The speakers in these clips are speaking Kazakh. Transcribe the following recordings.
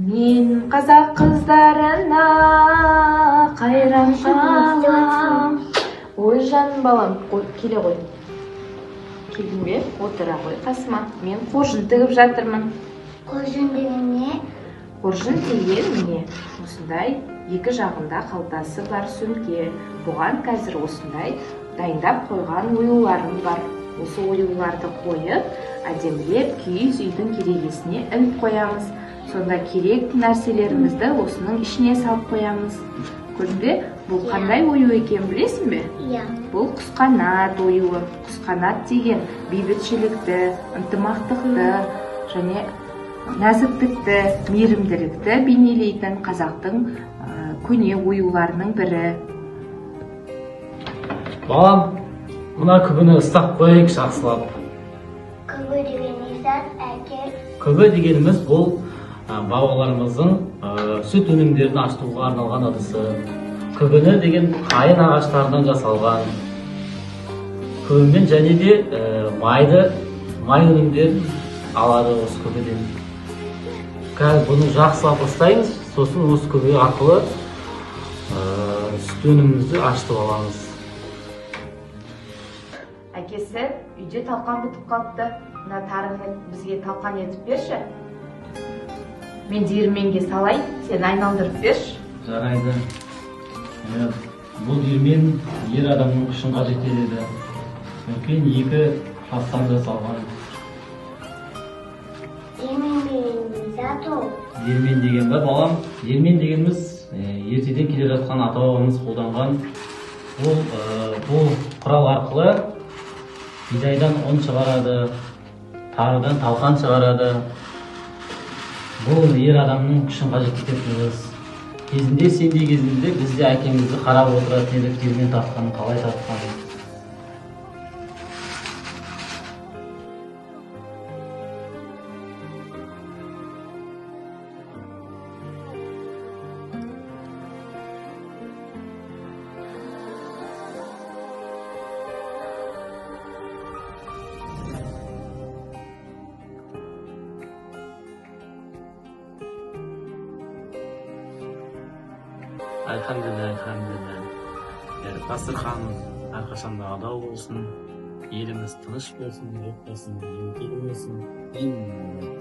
Мен қазақ қыздарына қайран қалам. Ой жаным балам, келе ғой. Келдің бе? Отыра ғой қасыма. Мен қоржын тігіп жатырмын. Қоржын деген не? Қоржын деген міне осындай екі жағында қалтасы бар сөмке. Бұған қазір осындай дайындап қойған оюларым бар. Осы оюларды қойып, әдемілеп киіз үйдің керегесіне іліп қоямыз. Сонда керек нәрселерімізді осының ішіне салып қоямыз. Көрдің бе? Бұл қандай ою екен білесің бе? Иә. Бұл құсқанат оюы. Құсқанат деген бейбітшілікті, ынтымақтықты және нәзіктікті, мейірімділікті бейнелейтін қазақтың көне оюларының бірі. Балам, мына күбіні ыстап қояйық жақсылап. Күбі деген не зат, әке? Күбі дегеніміз бұл бабаларымыздың сүт өнімдерін ашытуға арналған ыдысы. Күбіні деген қайын ағаштарынан жасалған. Күбімен және де май өнімдерін алады осы күбіден. Қазір бұны жақсылап ыстаймыз, сосын осы күбі арқылы сүт өнімімізді ашытып аламыз. Әкесі үйде талқан бітіп қалыпты. Мына тарыны бізге талқан етіп берші. Мен диірменге салайын, сен айналдырып берші. Жарайды. Бұл диірмен ер адамның күшін қажет етеді. Үлкен екі жастан жасалған. Диірмен деген не зат ол? Диірмен деген бе балам? Диірмен дегеніміз ертеден келе жатқан ата бабамыз қолданған. Бұл құрал арқылы бидайдан ұн шығарады, тарыдан талқан шығарады. Бұл ер адамның күшін қажет ететініміз. Кезінде, сендей кезінде бізде әкемізді қарап отыратын едік, диірмен тартқанын қалай тартқанын. Альхамдулилля. Дастархан әрқашанда адал болсын, еліміз тыныш болсын, ел болсын, ел болсын.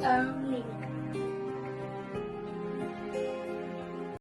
Әмин.